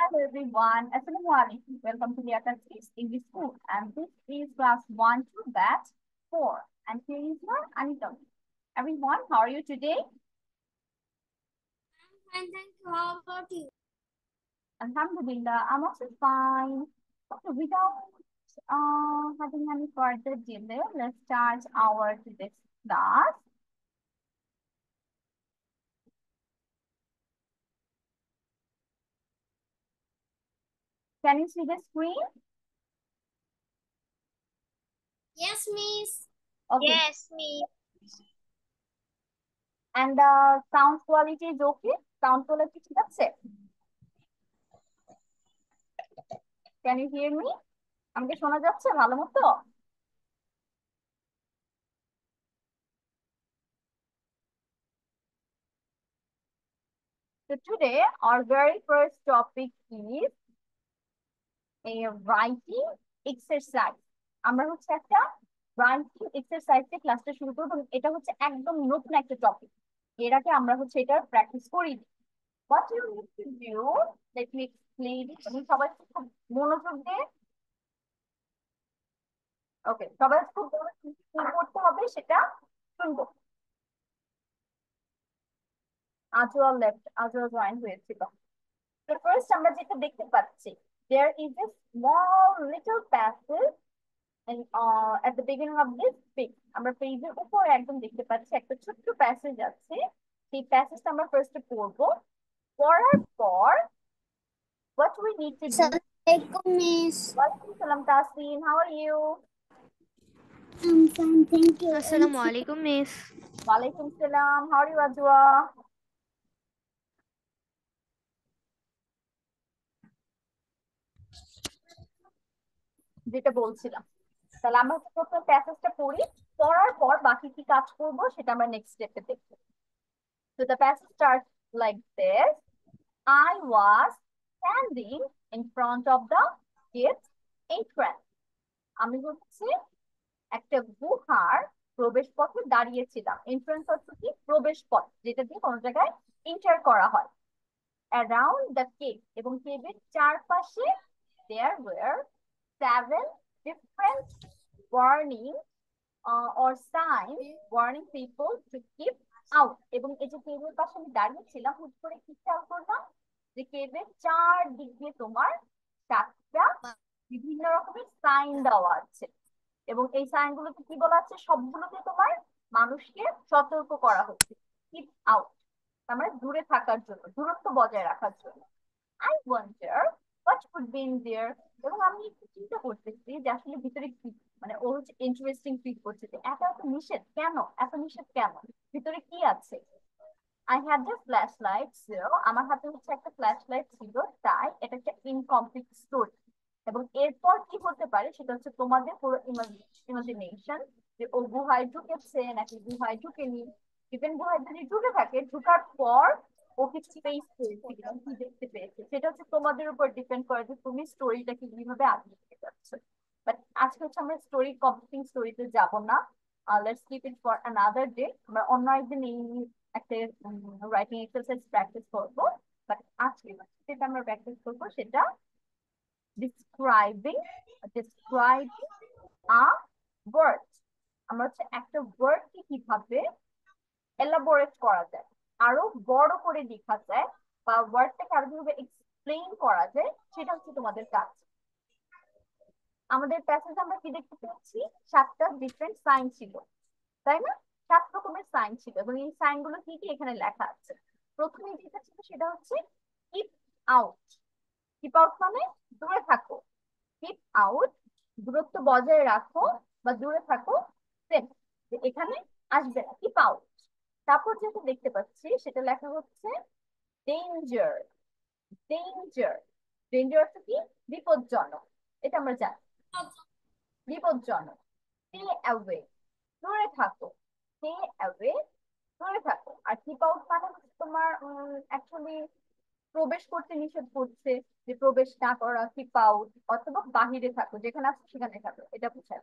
Hello everyone. Assalamu alaikum. Welcome to Liaquat Kids English School. And this is class 1 to batch 4. And here is your Anita. Everyone, how are you today? Fine, thank you. How about you? Alhamdulillah, I'm also fine. Okay, without having any further delay, let's start our today's class. Can you see the screen? Yes, miss. Okay. Yes, miss. And the sound quality is okay? Sound quality ঠিক আছে? Can you hear me? আমাকে শোনা যাচ্ছে ভালো মতো? So today our very first topic is a writing exercise. আমরা হচ্ছে একটা writing exercise এ ক্লাসটা শুরু করব। এটা হচ্ছে একদম নতুন একটা টপিক। এর আগে আমরা হচ্ছে এটা প্র্যাকটিস করিনি। What you need to do, let me explain it. আমি সবাই খুব মনোযোগ দিয়ে ওকে সবাই খুব কি করতে হবে সেটা শুনবো। আজও জয়েন হয়েছিল। তো ফার্স্ট আমরা যেটা দেখতে পাচ্ছি, there is a small little passage and at the beginning of this page আমরা পেজের উপরে একদম দেখতে পাচ্ছি একটা ছোট্ট প্যাসেজ আছে। সেই প্যাসেজটা আমরা ফার্স্টে পড়বো। পড়ার পর what we need to do. Assalamualaikum, miss. ওয়ালাইকুম সালাম Taslim, how are you? I'm fine, thank you. Assalamualaikum, Miss. ওয়ালাইকুম সালাম, how are you আজওয়া? যেটা বলছিলাম, তাহলে আমরা প্রথম প্যাসেজটা পড়ি। পড়ার পর বাকি কি কাজ করব সেটা আমরা নেক্সট স্টেপে দেখব। So the passage starts like this. I was standing in front of the gate's entrance. আমি হচ্ছে একটা গুহার প্রবেশ পথে দাঁড়িয়েছিলাম। এন্ট্রান্স হচ্ছে কি প্রবেশ পথ, যেটা দিয়ে কোনো জায়গায় এন্টার করা হয়। Around the cave, এবং কেভের চারপাশে there were 7 different warning or signs warning people to keep out. এবং এই যে কেভের পাশে আমি দাঁড়িয়েছিলাম, হুট করে কি খেয়াল করলাম যে কেভের চারদিক দিয়ে তোমার 7টা বিভিন্ন রকমের সাইন দেওয়া আছে। এবং এই সাইন গুলোতে কি বলা আছে, সবগুলোতে তোমার মানুষকে সতর্ক করা হচ্ছে কিপ আউট, তার মানে দূরে থাকার জন্য, দূরত্ব বজায় রাখার জন্য। I wonder what could be in there. এবং আমি একটু চিন্তা করতেছি যে আসলে ভিতরে কি, মানে ও হচ্ছে ইন্টারেস্টিং ফিল করছে যে এত এত নিষেধ কেন, এত নিষেধ কেন, ভিতরে কি আছে। I had a flashlight, so আমার হাতে হচ্ছে একটা ফ্ল্যাশলাইট ছিল, তাই এটা একটা ইনকমপ্লিট স্টোরি। এবং এরপর কি হতে পারে সেটা হচ্ছে তোমাদের পুরো ইমাজিনেশন, যে ও গুহায় ঢুকেছে নাকি গুহায় ঢুকেনি। ইভেন গুহায় যদি ঢুকে থাকে, ঢুকার পর ও কিছু পেজ পেয়েছে কিনা, কি দেখতে পেয়েছে, সেটা হচ্ছে তোমাদের উপর ডিপেন্ড করে যে তুমি স্টোরিটাকে কিভাবে আগিয়ে নিয়ে যাচ্ছ। বাট আজকে হচ্ছে আমরা স্টোরি কমপ্লিটিং স্টোরিতে যাব না। Let's keep it for another day. আমরা অন্য একদিন এই একটা রাইটিং এক্সারসাইজ প্র্যাকটিস করবো। বাট আজকে যেটা আমরা প্র্যাকটিস করবো সেটা describing describing a word. আমরা হচ্ছে একটা ওয়ার্ড কে কিভাবে এলাবোরেট করা যায়, আরো বড় করে লেখা যায়, বা ওয়ার্ডটাকে আরো কিভাবে এক্সপ্লেইন করা যায়, সেটা হচ্ছে তোমাদের কাজ। আমাদের প্যাসেজে আমরা কি দেখতে পেয়েছি, 7টা ডিফারেন্ট সাইন ছিল, তাই না? 7 রকমের সাইন ছিল, এবং এই সাইন গুলো কি কি এখানে লেখা আছে। প্রথমে যেটা ছিল সেটা হচ্ছে কিপ আউট। কিপ আউট মানে দূরে থাকো। কিপ আউট দূরত্ব বজায় রাখো বা দূরে থাকো, সেম, যে এখানে আসবে না, কিপ আউট। তারপর যেটা দেখতে পাচ্ছি সেটা লেখা হচ্ছে ডেঞ্জার। ডেঞ্জার, ডেঞ্জার অর্থ কি, বিপজ্জনক, এটা আমরা জানি, বিপজ্জনক। স্টে অ্যাওয়ে, দূরে থাকো। স্টে অ্যাওয়ে, দূরে থাকো। আর কিপ আউট মানে হচ্ছে তোমার অ্যাকচুয়ালি প্রবেশ করতে নিষেধ করছে, যে প্রবেশ না করা, কিপ আউট, অথবা বাহিরে থাকো, যেখানে আছো সেখানে থাকো, এটা বোঝায়।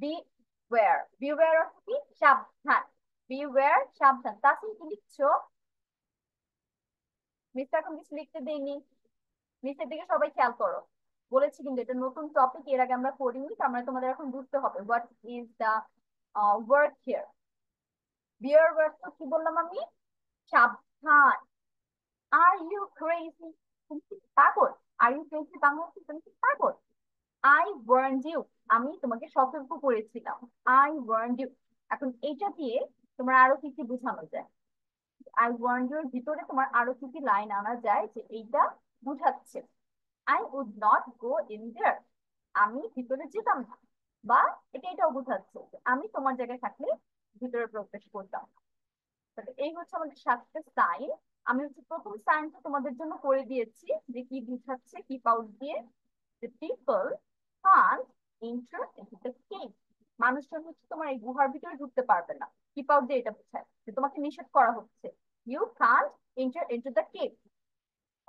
বি ওয়্যার, বি ওয়্যার অর্থ কি, সাবধান। বি ওয়্যার, সাবধান। তাসিম কি লিখছো? মিস্টার এখন কিছু লিখতে দেয়নি। নিচের দিকে সবাই খেয়াল করো। বলেছি কিন্তু এটা নতুন টপিক, এর আগে আমরা পড়িনি, তার মানে তোমাদের এখন বুঝতে হবে what is the word here. Beware word তো কি বললাম আমি? সাবধান। Are you crazy? তুমি কি পাগল? আর ইউ ক্রেজি বাংলা হচ্ছে তুমি কি পাগল? আই ওয়ার্নড ইউ, আমি তোমাকে সতর্ক করেছিলাম। I warned you. এখন এইটা দিয়ে তোমার আরো কি কি বোঝানো যায়? আই ওয়ার্নড ইউর ভিতরে তোমার আরো কি কি লাইন আনা যায় যে এইটা বুঝাচ্ছে? I would not go in there, আমি ভিতরে যেতাম না। বা এটাও বোঝাচ্ছে যে আমি তোমার জায়গায় থাকলে ভিতরে প্রবেশ করতাম না। তাহলে এই হচ্ছে আমাদের 7টা সাইন। আমি হচ্ছে প্রথম সাইনটা তোমাদের জন্য করে দিয়েছি যে কি বুঝাচ্ছে কিপ আউট দিয়ে। The people can't enter into the cave. মানুষজন হচ্ছে তোমার এই গুহার ভিতরে ঢুকতে পারবে না। কিপ আউট দিয়ে এটা বোঝায় যে তোমাকে নিষেধ করা হচ্ছে। You can't enter into the cave.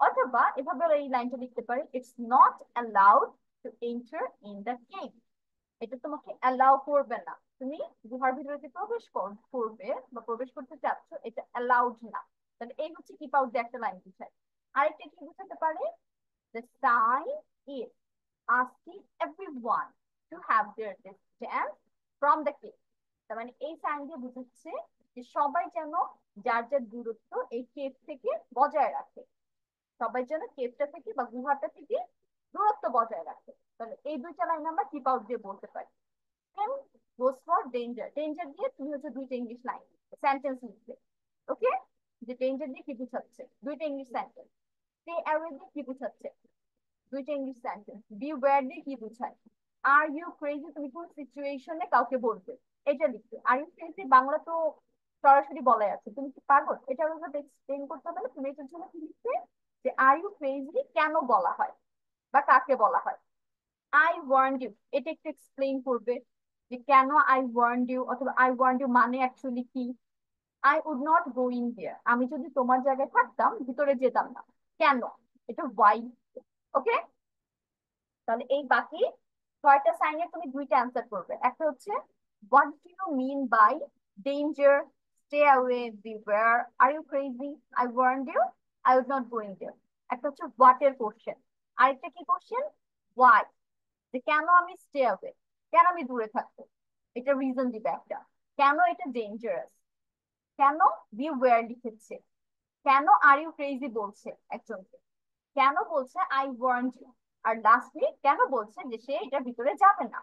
অথবা এভাবে এই লাইনটা লিখতে পারি, it's not allowed to enter in the cave. এটা তোমাকে অ্যালাউ করবে না, তুমি গুহার ভিতরে যে প্রবেশ করবে বা প্রবেশ করতে চাচ্ছ এটা অ্যালাউড না। তাহলে এই হচ্ছে কিপ আউট দিয়ে একটা লাইন বুঝায়। আরেকটা কি বুঝাতে পারে? The sign is asking everyone to have their distance from the cave. তার মানে এই সাইন দিয়ে বুঝাচ্ছে যে সবাই যেন যার যার দূরত্ব এই কেভ থেকে বজায় রাখে। সবাই যেন কেভটা থেকে বা গুহাটা থেকে দূরত্ব বজায় রাখে। তাহলে এই দুইটা লাইন আমরা কিপ আউট দিয়ে বলতে পারি। দেন গোস ফর ডেঞ্জার। ডেঞ্জার দিয়ে তুমি হচ্ছে দুইটা ইংলিশ লাইন সেন্টেন্স লিখবে। ওকে, যে ডেঞ্জার দিয়ে কি বুঝাচ্ছে? দুইটা ইংলিশ সেন্টেন্স। স্টে অ্যাওয়ে দিয়ে কি বুঝাচ্ছে? দুইটা ইংলিশ সেন্টেন্স। বি ওয়্যার দিয়ে কি বুঝায়? আর ইউ ক্রেজি তুমি কোন সিচুয়েশনে কাউকে বলবে, এটা লিখবে। আর ইউ ক্রেজি বাংলা তো সরাসরি বলাই আছে, তুমি কি পাগল, এটা আমাকে এক্সপ্লেন করতে হবে না। তুমি এটার জন্য কি লিখবে যে আর ইউ ক্রেজি কেন বলা হয় বা কাকে বলা হয়। আই ওয়ার্নড ইউ, এটা একটু এক্সপ্লেইন করবে যে কেন আই ওয়ার্নড ইউ, অথবা আই ওয়ার্নড ইউ মানে অ্যাকচুয়ালি কি। I would not go in there, আমি যদি তোমার জায়গায় থাকতাম ভিতরে যেতাম না। কেন? এটা ওয়াই। ওকে, তাহলে এই বাকি 6টা সাইনে তুমি দুইটা অ্যান্সার করবে। একটা হচ্ছে what do you mean by danger, stay away, beware, are you crazy, I warned you, I would not going there. একটা হচ্ছে হোয়াট এর কোশ্চেন। আরেকটা কি কোশ্চেন? ওয়াই, যে কেন আমি স্টে অ্যাওয়ে, কেন আমি দূরে থাকবো, এটা রিজন দিবে একটা। কেন এটা ডেঞ্জারাস, কেন বিওয়্যার লিখেছে, কেন আর ইউ ক্রেজি বলছে একজনকে, কেন বলছে আই ওয়ান্ট ইউ, আর লাস্টলি কেন বলছে যে সে এটার ভিতরে যাবে না।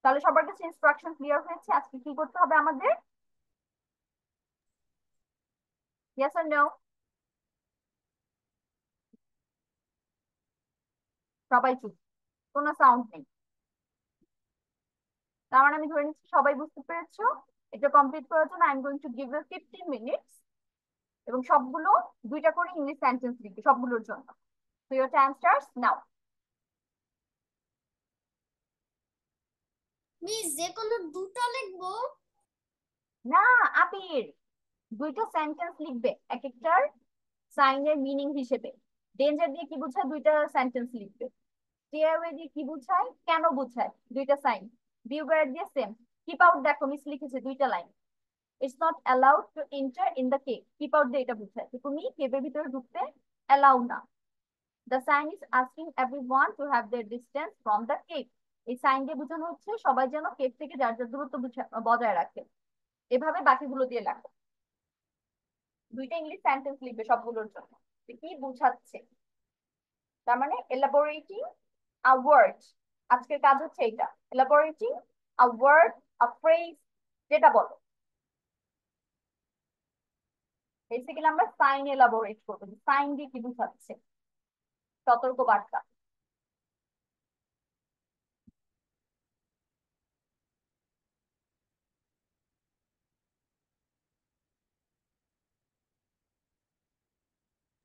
তাহলে সবার কাছে ইনস্ট্রাকশন ক্লিয়ার হয়েছে আজকে কি করতে হবে আমাদের? Yes or no? সবাই চুপ, কোনো সাউন্ড নেই। তার মানে আমি ধরে নিচ্ছি সবাই বুঝতে পেরেছো। এটা কমপ্লিট করার জন্য I am going to give you 15 minutes, এবং সবগুলো দুইটা করে ইংলিশ সেন্টেন্স লিখবে সবগুলোর জন্য। So your time starts now. Miss যে কোনো দুটো লিখবো? না আবির, দুইটা সেন্টেন্স লিখবে এক একটার সাইনের মিনিং হিসেবে। ডেঞ্জার দিয়ে কি বোঝায় দুইটা সেন্টেন্স লিখবে। স্টেয়ারওয়ে দিয়ে কি বোঝায়, কেন বোঝায়, দুইটা সাইন। বিওয়্যার দিয়ে সেম। কিপ আউট দেখো মিস লিখেছে দুইটা line. It's not allowed to enter in the cave, keep out দিয়ে এটা বোঝায় যে তুমি কেভের ভিতরে ঢুকতে অ্যালাউ না। The sign is asking everyone to have their distance from the cave, এই সাইন দিয়ে বোঝানো হচ্ছে সবাই যেন কেভ থেকে যার যার দূরত্ব বজায় রাখে। এভাবে বাকিগুলো দিয়ে লেখো। দুইটা ইংলিশ সেন্টেন্স লিখবে সবগুলোর জন্য যে কি বুঝাচ্ছে। তার মানে এলাবোরেটিং আ ওয়ার্ড, আজকের কাজ হচ্ছে এটা, এলাবোরেটিং আ ওয়ার্ড, আ ফ্রেজ, যেটা বলো। বেসিক্যালি আমরা সাইন এলাবোরেট করবো, সাইন দিয়ে কি বুঝাচ্ছে, সতর্ক বার্তা।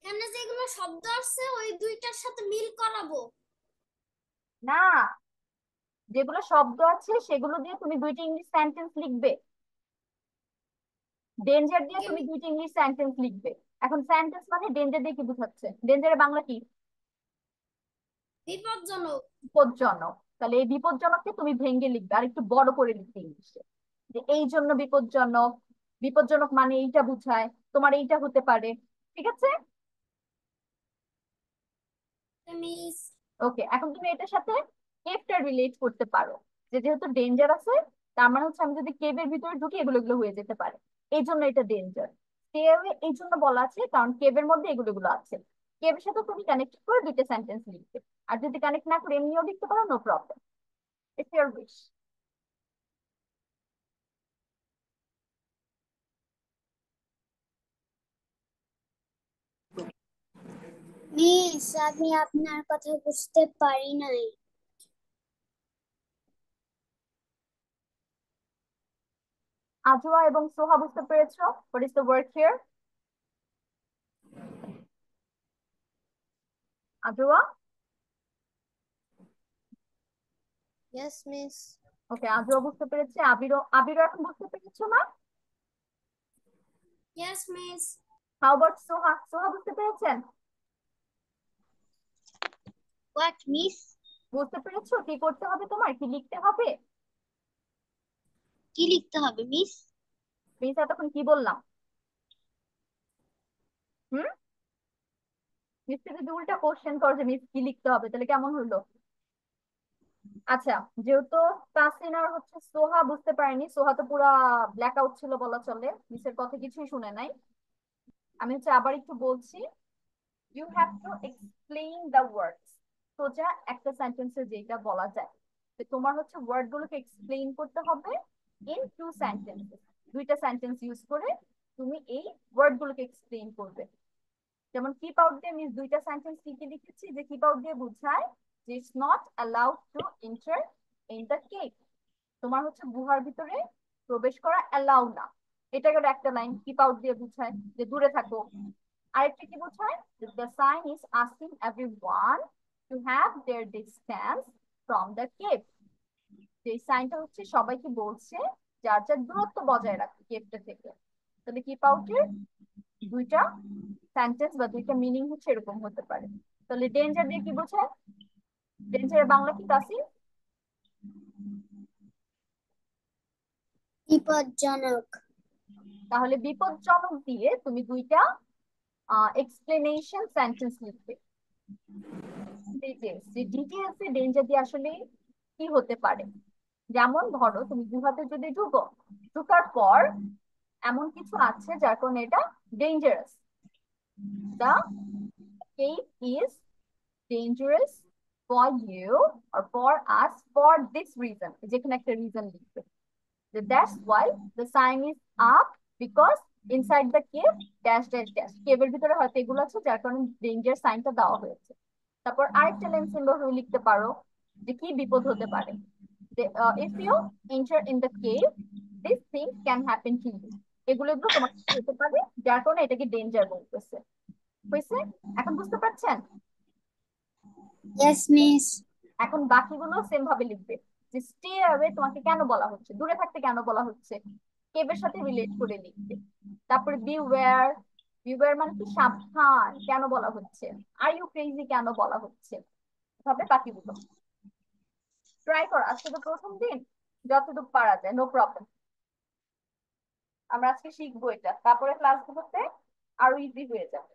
এখানে যেগুলো শব্দ আছে ওই দুইটার সাথে মিল করাবো? না, যেগুলো শব্দ আছে সেগুলো দিয়ে তুমি দুইটা ইংলিশ সেন্টেন্স লিখবে। ডেঞ্জার দিয়ে তুমি দুইটা ইংলিশ সেন্টেন্স লিখবে। এখন সেন্টেন্স মানে ডেঞ্জার দিয়ে কি বুঝাচ্ছে, ডেঞ্জারের বাংলা কি? বিপজ্জনক। বিপজ্জনক। তাহলে এই বিপজ্জনককে তুমি ভেঙে লিখবে আর একটু বড় করে লিখবে ইংলিশে, যে এই জন্য বিপজ্জনক, বিপজ্জনক মানে এইটা বুঝায়, তোমার এইটা হতে পারে। ঠিক আছে? মিস। ওকে, এখন তুমি এটার সাথে কেভটা রিলেট করতে পারো, যে যেহেতু ডেঞ্জার আছে, তার মানে হচ্ছে আমি যদি কেভের ভিতরে ঢুকি এগুলো এগুলো হয়ে যেতে পারে, এই জন্য এটা ডেঞ্জার। কেভে এই জন্য বলা আছে কারণ কেভের মধ্যে এগুলো এগুলো আছে। কেভের সাথে তুমি কানেক্ট করে দুইটা সেন্টেন্স লিখবে, আর যদি কানেক্ট না করে এমনিও লিখতে পারো, no problem, it's your wish. Miss, আমি আপনার কথা বুঝতে পারি নাই। আজওয়া এবং সোহা বুঝতে পেরেছো? What is the word here? Ajwa? Yes miss. Okay, Ajwa বুঝতে পেরেছে, আবিরও, আবিরও এখন বুঝতে পেরেছো না? Yes miss. How about Soha? Soha বুঝতে পেরেছেন? What miss? বুঝতে পেরেছো কি করতে হবে, তোমার কি লিখতে হবে? কি লিখতে হবে মিস? মিস এতক্ষণ কি বললাম? হুম? মিস থেকে যদি উল্টা কোশ্চেন করো যে মিস কি লিখতে হবে, তাহলে কেমন হলো? আচ্ছা, যেহেতু তাসরিন আর হচ্ছে সোহা বুঝতে পারেনি, সোহা তো পুরা ব্ল্যাক আউট ছিল বলা চলে, মিসের কথা কিছুই শুনে নাই। আমি হচ্ছে আবার একটু বলছি, you have to explain the words. সোজা একটা সেন্টেন্সে যেটা বলা যায়, তো তোমার হচ্ছে ওয়ার্ড গুলোকে এক্সপ্লেইন করতে হবে ইন টু সেন্টেন্সেস। দুইটা সেন্টেন্স ইউজ করে তুমি এই ওয়ার্ড গুলোকে এক্সপ্লেইন করবে। যেমন কিপ আউট দিয়ে মিস দুইটা সেন্টেন্স কি কি লিখেছি, যে কিপ আউট দিয়ে বোঝায় যে it's not allowed to enter in the cave. তোমার হচ্ছে গুহার ভিতরে প্রবেশ করা অ্যালাউ না, এটা গেল একটা লাইন, কিপ আউট দিয়ে বোঝায় যে দূরে থাকো। আরেকটা কি বোঝায়, the sign is asking everyone to have their distance from the cave. যে সাইনটা হচ্ছে সবাইকে বলছে যার যার দূরত্ব বজায় রাখতে কেভটা থেকে। তাহলে কিপ আউটের দুইটা সেন্টেন্স বা দুইটা মিনিং হচ্ছে এরকম হতে পারে। তাহলে ডেঞ্জার দিয়ে কি বোঝায়? ডেঞ্জারের বাংলা কি তাসিন? বিপজ্জনক। তাহলে বিপজ্জনক দিয়ে তুমি দুইটা এক্সপ্লেনেশন সেন্টেন্স লিখবে। ডিটেলস, যে ডিটেলস এ ডেঞ্জার দিয়ে আসলে কি হতে পারে। যেমন ধরো তুমি গুহাতে যদি ঢুকো, ঢুকার পর এমন কিছু আছে যার কারণে এটা dangerous. The cave is dangerous for you or for us for this reason, যেখানে একটা রিজন লিখবে, যে that's why the sign is up because inside the cave dash dash dash, কেভের ভিতরে হয়তো এগুলো আছে যার কারণে ডেঞ্জার সাইনটা দেওয়া হয়েছে। তারপর আরেকটা লাইন সিম্বল হয়ে লিখতে পারো যে কি বিপদ হতে পারে, if you enter in the cave this thing can happen to you। এগুলো এগুলো তোমার সাথে হতে পারে যার কারণে এটাকে ডেঞ্জার বলতেছে। হয়েছে? এখন বুঝতে পারছেন? Yes miss. এখন বাকিগুলো সেম ভাবে লিখবে, যে স্টে অ্যাওয়ে তোমাকে কেন বলা হচ্ছে, দূরে থাকতে কেন বলা হচ্ছে, কেভের সাথে রিলেট করে লিখবে। তারপরে বিওয়্যার, বিওয়্যার মানে কি সাবধান কেন বলা হচ্ছে, আর ইউ ক্রেজি কেন বলা হচ্ছে, হবে বাকিগুলো। ট্রাই করো, আজকে তো প্রথম দিন, যতটুকু পারা যায়, নো প্রবলেম। আমরা আজকে শিখবো এটা, তারপরে ক্লাসগুলোতে আরো ইজি হয়ে যাবে।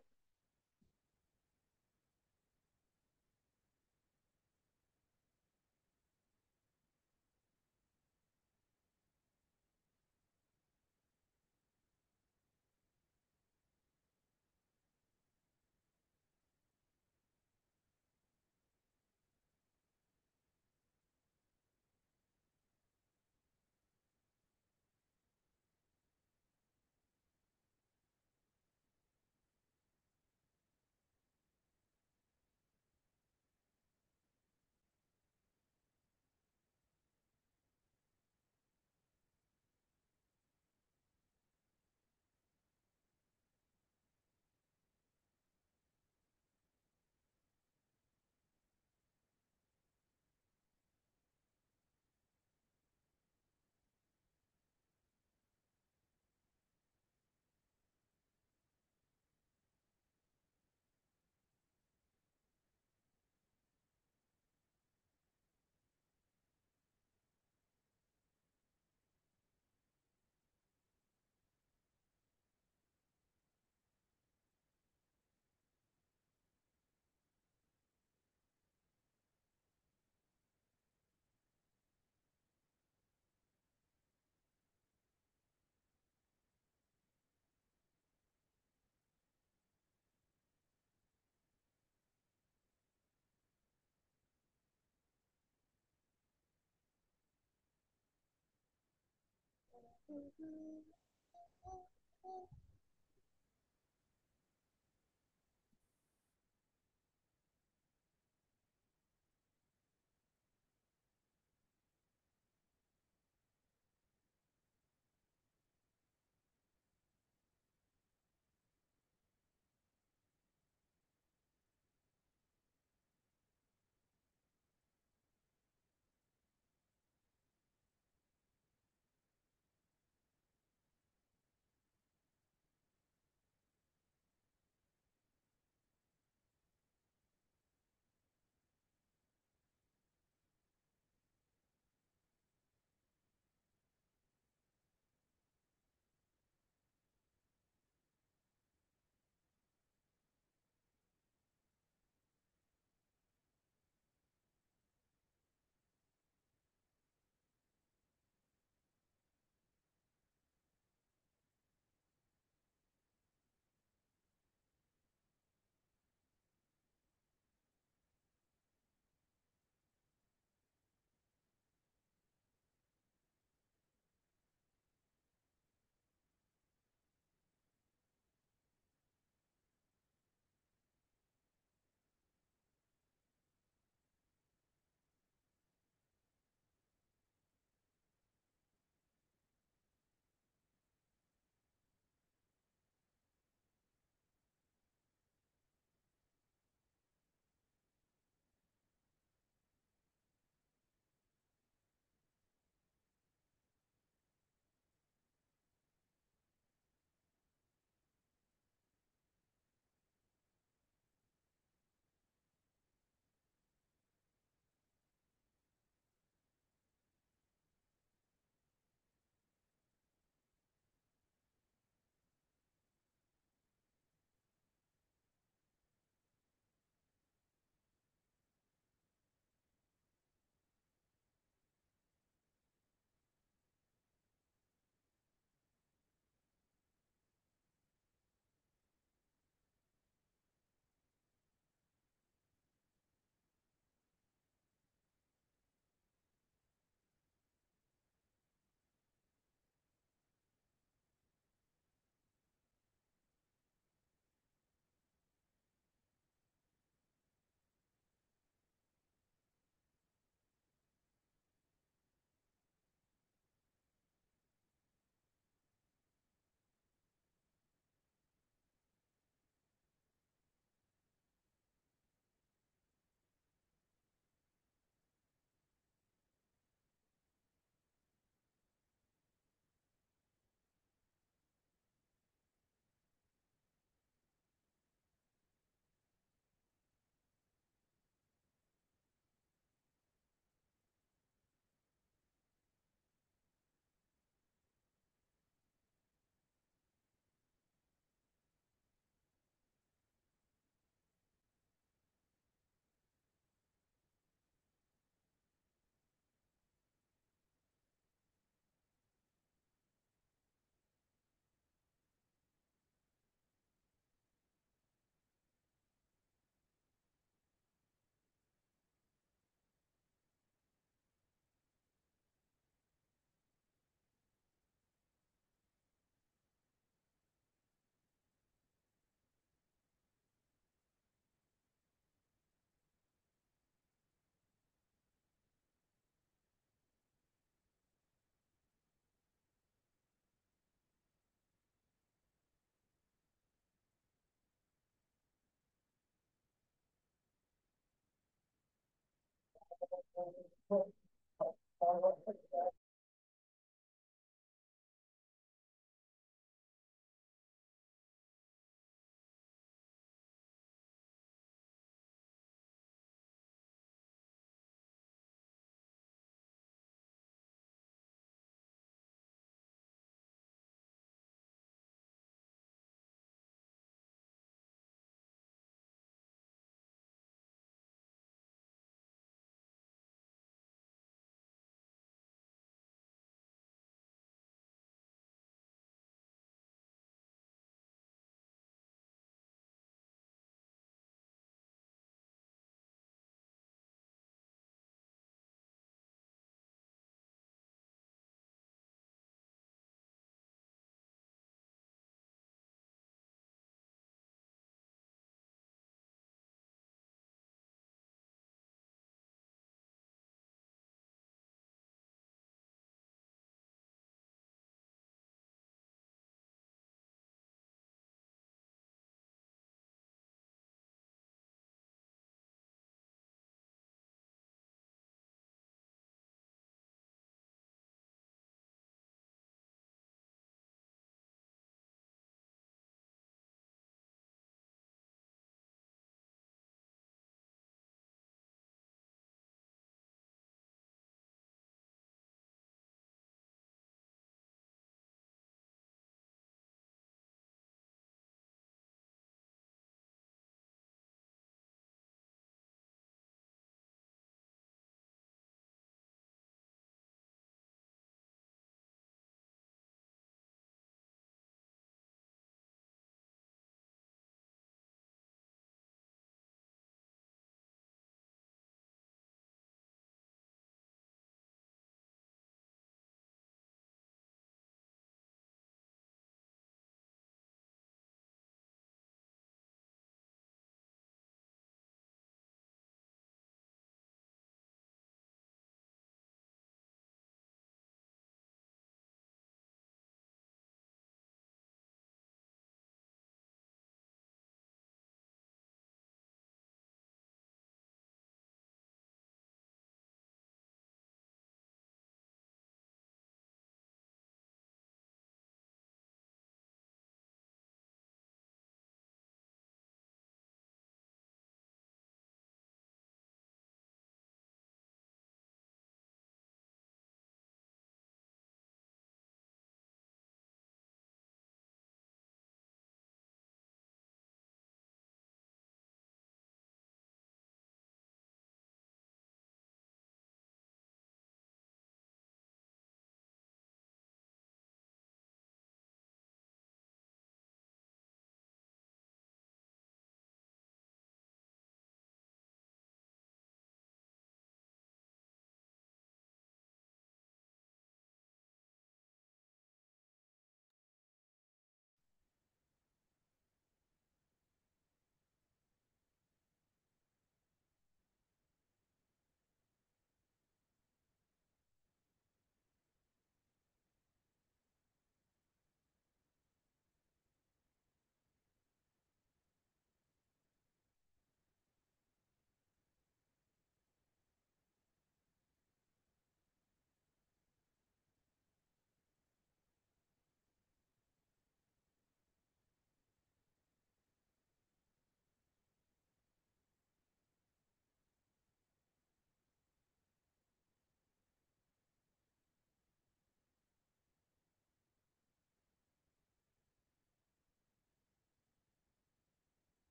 Okay.